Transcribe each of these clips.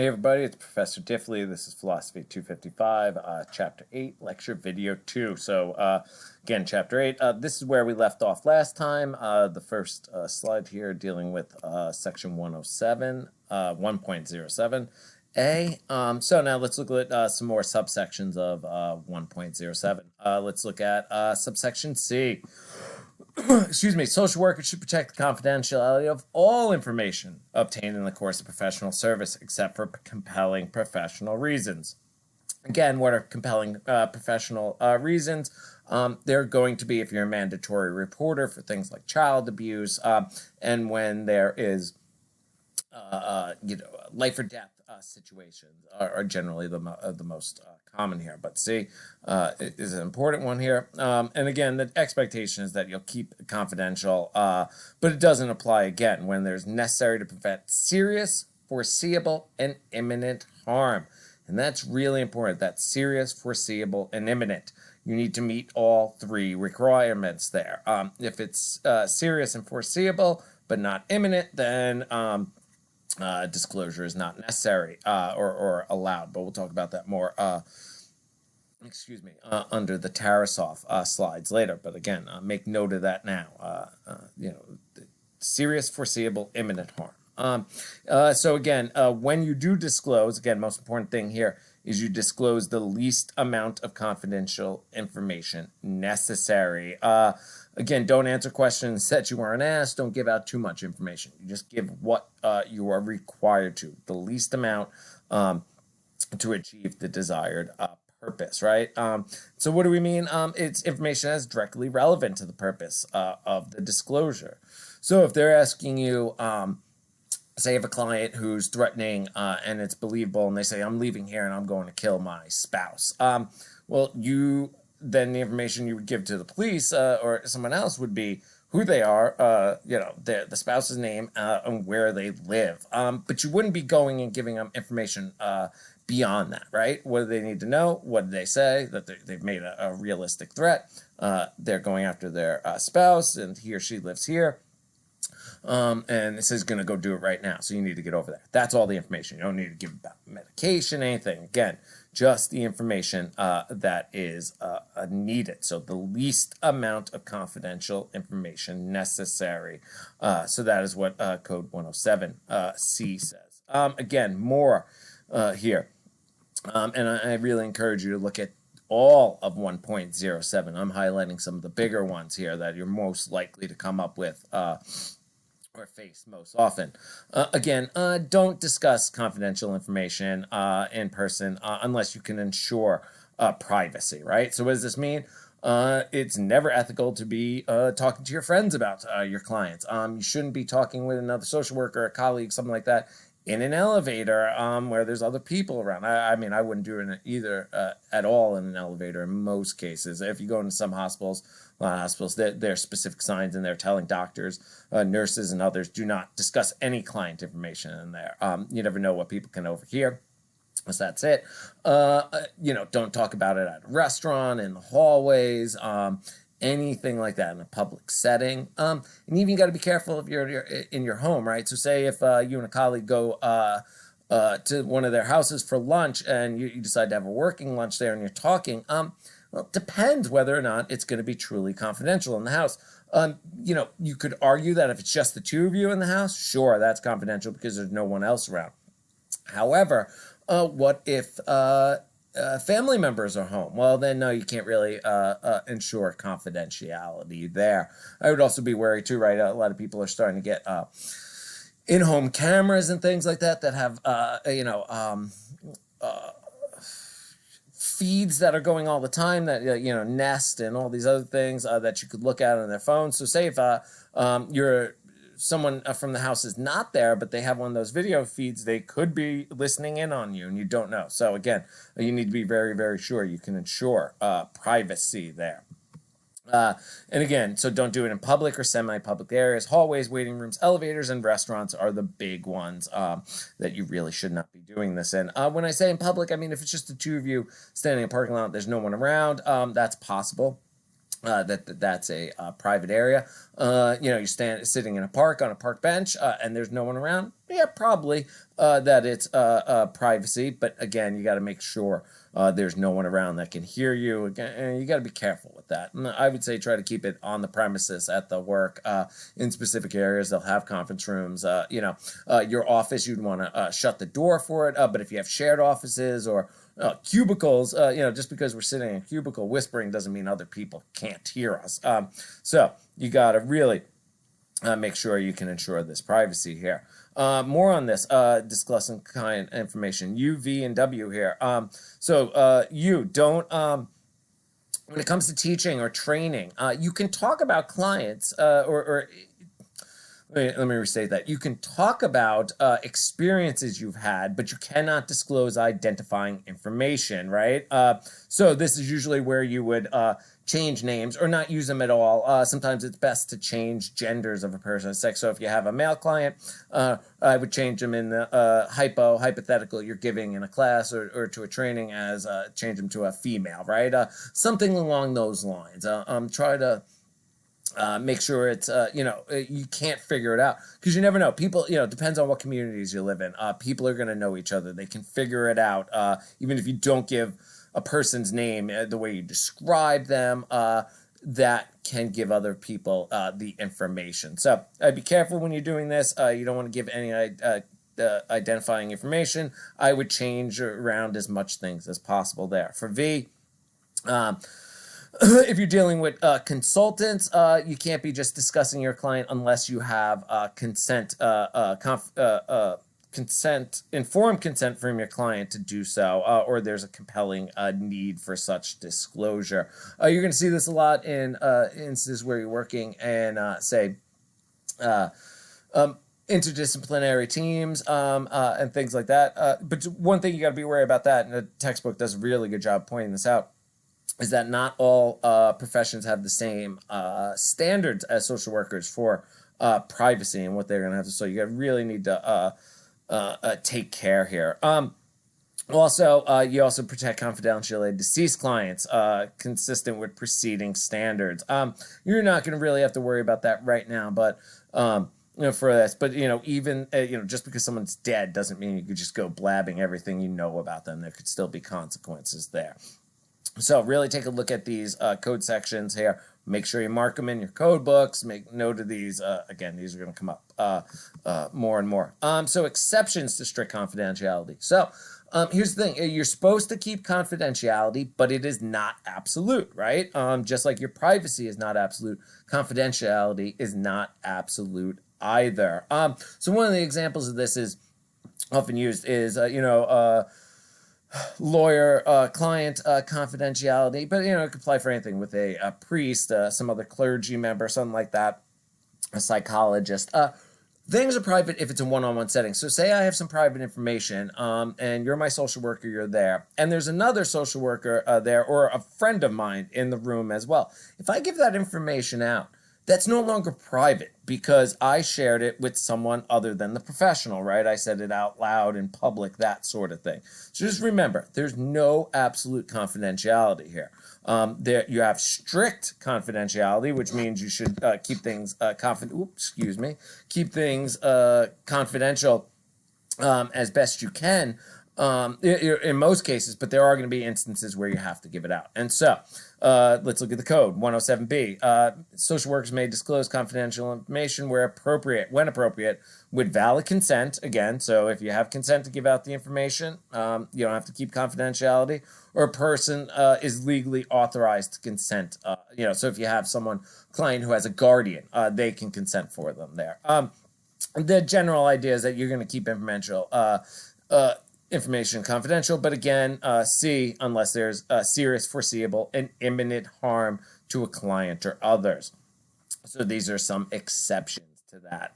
Hey everybody, it's Professor Diffley. This is Philosophy 255, Chapter 8, Lecture Video 2. Again, Chapter 8, this is where we left off last time. The first slide here dealing with Section 107, 1.07a. So now let's look at some more subsections of 1.07. Let's look at subsection C. Excuse me, social workers should protect the confidentiality of all information obtained in the course of professional service, except for compelling professional reasons. Again, what are compelling professional reasons? They're going to be if you're a mandatory reporter for things like child abuse, and when there is, life or death situations are generally the most common here. But see, it is an important one here. And again, the expectation is that you'll keep it confidential, but it doesn't apply again when there's necessary to prevent serious, foreseeable, and imminent harm. And that's really important. That's serious, foreseeable, and imminent. You need to meet all three requirements there. If it's serious and foreseeable, but not imminent, then disclosure is not necessary or allowed, but we'll talk about that more under the Tarasov slides later. But again, make note of that now. Serious, foreseeable, imminent harm. So again, when you do disclose, again, most important thing here is you disclose the least amount of confidential information necessary. Again, don't answer questions that you weren't asked. Don't give out too much information. You just give what you are required to, the least amount to achieve the desired purpose, right? So what do we mean? It's information that's directly relevant to the purpose of the disclosure. So if they're asking you, say, of a client who's threatening and it's believable, and they say, I'm leaving here and I'm going to kill my spouse. Well, then the information you would give to the police or someone else would be who they are, the spouse's name and where they live. But you wouldn't be going and giving them information beyond that, right? What do they need to know? What did they say? That they've made a realistic threat. They're going after their spouse and he or she lives here. And it says going to go do it right now. So you need to get over there. That's all the information. You don't need to give about medication, anything. Again, just the information that is needed. So the least amount of confidential information necessary. So that is what Code 107C says. Again, more here. And I really encourage you to look at all of 1.07. I'm highlighting some of the bigger ones here that you're most likely to come up with or face most often. Again, don't discuss confidential information in person unless you can ensure privacy, right? So what does this mean? It's never ethical to be talking to your friends about your clients. You shouldn't be talking with another social worker, a colleague, something like that, in an elevator where there's other people around. I mean, I wouldn't do it either at all in an elevator in most cases. If you go into some hospitals, a lot of hospitals, there are specific signs in there telling doctors, nurses, and others, do not discuss any client information in there. You never know what people can overhear. So that's it. Don't talk about it at a restaurant, in the hallways, anything like that in a public setting. And even you got to be careful if you're in your home, right? So say if you and a colleague go to one of their houses for lunch and you decide to have a working lunch there and you're talking, well, it depends whether or not it's going to be truly confidential in the house. You could argue that if it's just the two of you in the house, sure, that's confidential because there's no one else around. However, what if family members are home? Well, then no, you can't really ensure confidentiality there. I would also be wary too, right? A lot of people are starting to get in-home cameras and things like that have feeds that are going all the time, that Nest and all these other things that you could look at on their phone. So say if someone from the house is not there, but they have one of those video feeds, they could be listening in on you and you don't know. So again, you need to be very, very sure you can ensure privacy there. And again, so don't do it in public or semi-public areas. Hallways, waiting rooms, elevators, and restaurants are the big ones that you really should not be doing this in. When I say in public, I mean if it's just the two of you standing in a parking lot, there's no one around, that's possible. That's a private area. You're sitting in a park on a park bench and there's no one around. Yeah, probably that it's privacy, but again, you got to make sure there's no one around that can hear you. Again, and you got to be careful with that. And I would say try to keep it on the premises at the work in specific areas. They'll have conference rooms. Your office, you'd want to shut the door for it. But if you have shared offices or cubicles, just because we're sitting in a cubicle whispering doesn't mean other people can't hear us. So you got to really make sure you can ensure this privacy here. More on this discussing client information. U, V, and W here. You don't. When it comes to teaching or training, you can talk about clients or let me restate that. You can talk about experiences you've had, but you cannot disclose identifying information, right? So this is usually where you would change names or not use them at all. Sometimes it's best to change genders of a person's sex. So if you have a male client, I would change them in the hypothetical you're giving in a class or to a training as change them to a female, right? Something along those lines. Try to make sure it's, you can't figure it out because you never know. People, depends on what communities you live in. People are going to know each other. They can figure it out. Even if you don't give a person's name the way you describe them, that can give other people the information. So be careful when you're doing this. You don't want to give any identifying information. I would change around as much things as possible there. For V, if you're dealing with consultants, you can't be just discussing your client unless you have informed consent from your client to do so, or there's a compelling need for such disclosure. You're going to see this a lot in instances where you're working in, interdisciplinary teams and things like that. But one thing you got to be aware about that, and the textbook does a really good job pointing this out, is that not all professions have the same standards as social workers for privacy and what they're going to have to. So you really need to take care here. Also, you also protect confidentiality of deceased clients, consistent with preceding standards. You're not going to really have to worry about that right now, but for this. But even just because someone's dead doesn't mean you could just go blabbing everything you know about them. There could still be consequences there. So really take a look at these code sections here. Make sure you mark them in your code books. Make note of these. Again, these are going to come up more and more. So exceptions to strict confidentiality. So here's the thing. You're supposed to keep confidentiality, but it is not absolute, right? Just like your privacy is not absolute, confidentiality is not absolute either. So one of the examples of this is often used is, lawyer client confidentiality, but it could apply for anything with a priest, some other clergy member, something like that, a psychologist. Things are private if it's a one-on-one setting. So say I have some private information and you're my social worker, you're there, and there's another social worker there or a friend of mine in the room as well. If I give that information out, that's no longer private because I shared it with someone other than the professional, right? I said it out loud in public, that sort of thing. So just remember, there's no absolute confidentiality here. There you have strict confidentiality, which means you should keep things confidential as best you can. In most cases, but there are going to be instances where you have to give it out. And so let's look at the code, 107B. Social workers may disclose confidential information when appropriate, with valid consent. Again, so if you have consent to give out the information, you don't have to keep confidentiality, or a person is legally authorized to consent. So if you have client who has a guardian, they can consent for them there. The general idea is that you're going to keep information confidential, but again, C, unless there's serious, foreseeable, and imminent harm to a client or others. So these are some exceptions to that.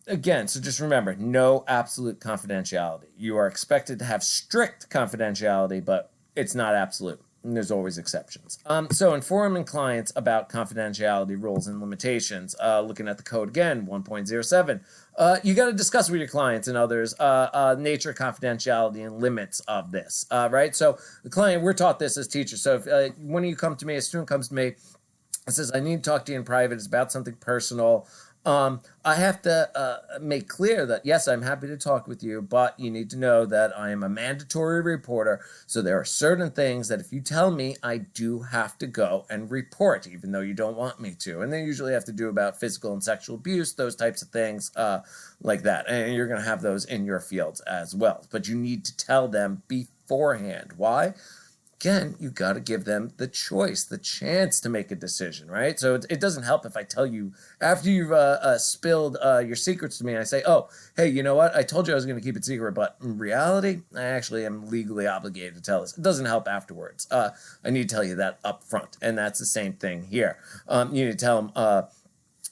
Again, so just remember, no absolute confidentiality. You are expected to have strict confidentiality, but it's not absolute. And there's always exceptions. So informing clients about confidentiality rules and limitations, looking at the code again, 1.07, you got to discuss with your clients and others nature, confidentiality, and limits of this, right? So the client, we're taught this as teachers. So if when you come to me, a student comes to me and says, I need to talk to you in private, it's about something personal, I have to make clear that, yes, I'm happy to talk with you, but you need to know that I am a mandatory reporter. So there are certain things that if you tell me, I do have to go and report, even though you don't want me to. And they usually have to do about physical and sexual abuse, those types of things like that. And you're going to have those in your fields as well. But you need to tell them beforehand. Why? Again, you got to give them the choice, the chance to make a decision, right? So it doesn't help if I tell you after you've spilled your secrets to me, and I say, oh, hey, you know what? I told you I was going to keep it secret, but in reality, I actually am legally obligated to tell this. It doesn't help afterwards. I need to tell you that up front, and that's the same thing here. You need to tell them,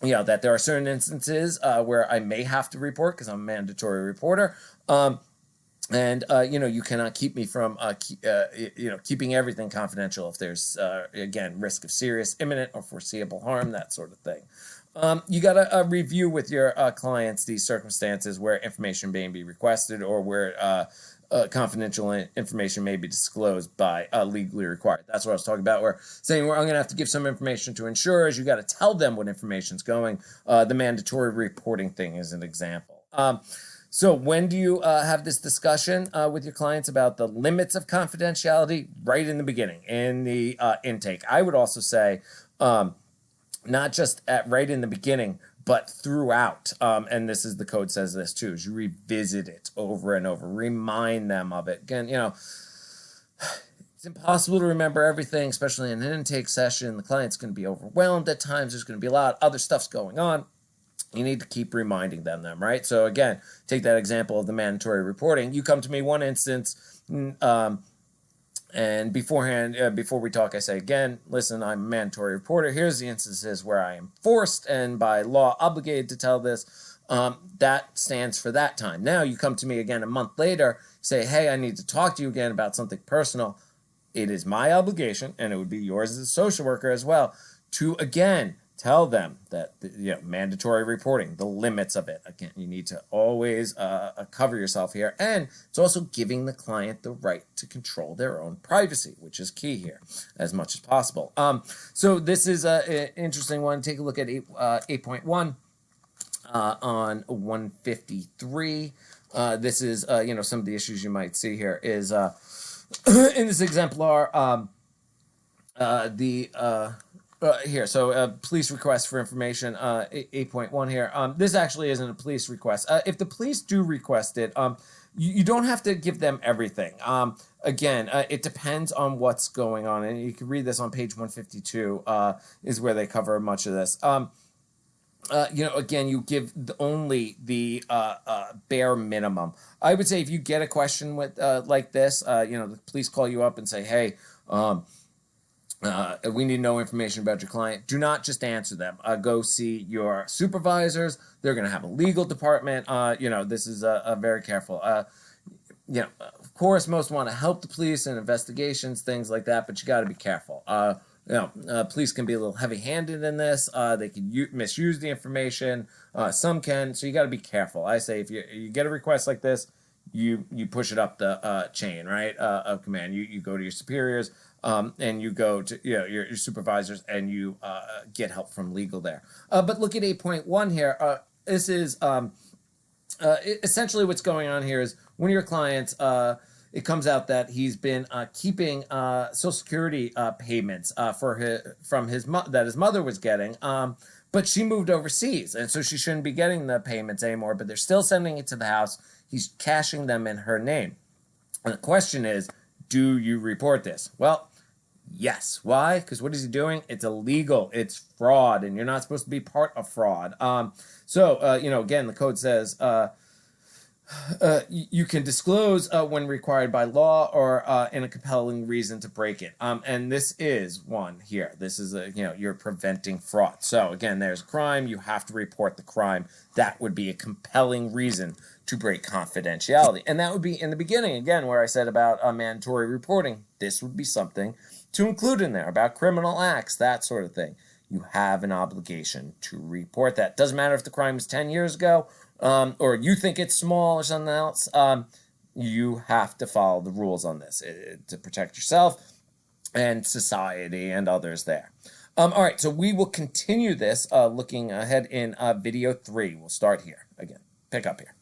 that there are certain instances where I may have to report because I'm a mandatory reporter. And you cannot keep me from keeping everything confidential if there's again risk of serious, imminent, or foreseeable harm, that sort of thing. You got to review with your clients these circumstances where information may be requested or where confidential information may be disclosed by legally required. That's what I was talking about. Where saying I'm going to have to give some information to insurers. You got to tell them what information's going. The mandatory reporting thing is an example. So when do you have this discussion with your clients about the limits of confidentiality? Right in the beginning, in the intake. I would also say not just right in the beginning, but throughout. And this is the code says this too, is you revisit it over and over, remind them of it. Again, it's impossible to remember everything, especially in an intake session. The client's going to be overwhelmed at times. There's going to be a lot of other stuff's going on. You need to keep reminding them, right? So again, take that example of the mandatory reporting. You come to me one instance, and beforehand, before we talk, I say, again, listen, I'm a mandatory reporter. Here's the instances where I am forced and by law obligated to tell this. That stands for that time. Now you come to me again a month later, say, hey, I need to talk to you again about something personal. It is my obligation, and it would be yours as a social worker as well, to again tell them that mandatory reporting, the limits of it. Again, you need to always cover yourself here, and it's also giving the client the right to control their own privacy, which is key here as much as possible. So this is an interesting one. Take a look at 8.1 on 153. This is some of the issues you might see here is in this exemplar here, so police request for information, 8.1 here. This actually isn't a police request. If the police do request it, you don't have to give them everything. Again, it depends on what's going on, and you can read this on page 152 is where they cover much of this. Again, you give only the bare minimum. I would say if you get a question with like this, the police call you up and say, hey, we need to know information about your client. Do not just answer them. Go see your supervisors. They're going to have a legal department. This is very careful. Of course, most want to help the police in investigations, things like that, but you got to be careful. Police can be a little heavy-handed in this. They can misuse the information. Some can, so you got to be careful. I say if you get a request like this, you push it up the chain, right, of command. You go to your superiors. And you go to your supervisors and you get help from legal there. But look at 8.1 here. This is essentially what's going on here is one of your clients, it comes out that he's been keeping Social Security payments from his mother was getting, but she moved overseas, and so she shouldn't be getting the payments anymore, but they're still sending it to the house. He's cashing them in her name. And the question is, do you report this? Well, yes. Why? Because what is he doing? It's illegal. It's fraud, and you're not supposed to be part of fraud. Again, the code says you can disclose when required by law or in a compelling reason to break it. And this is one here. This is you're preventing fraud. So again, there's a crime. You have to report the crime. That would be a compelling reason to break confidentiality. And that would be in the beginning, again, where I said about mandatory reporting. This would be something to include in there about criminal acts, that sort of thing. You have an obligation to report that. Doesn't matter if the crime was 10 years ago or you think it's small or something else. You have to follow the rules on this to protect yourself and society and others there. All right, so we will continue this looking ahead in video 3. We'll start here again. Pick up here.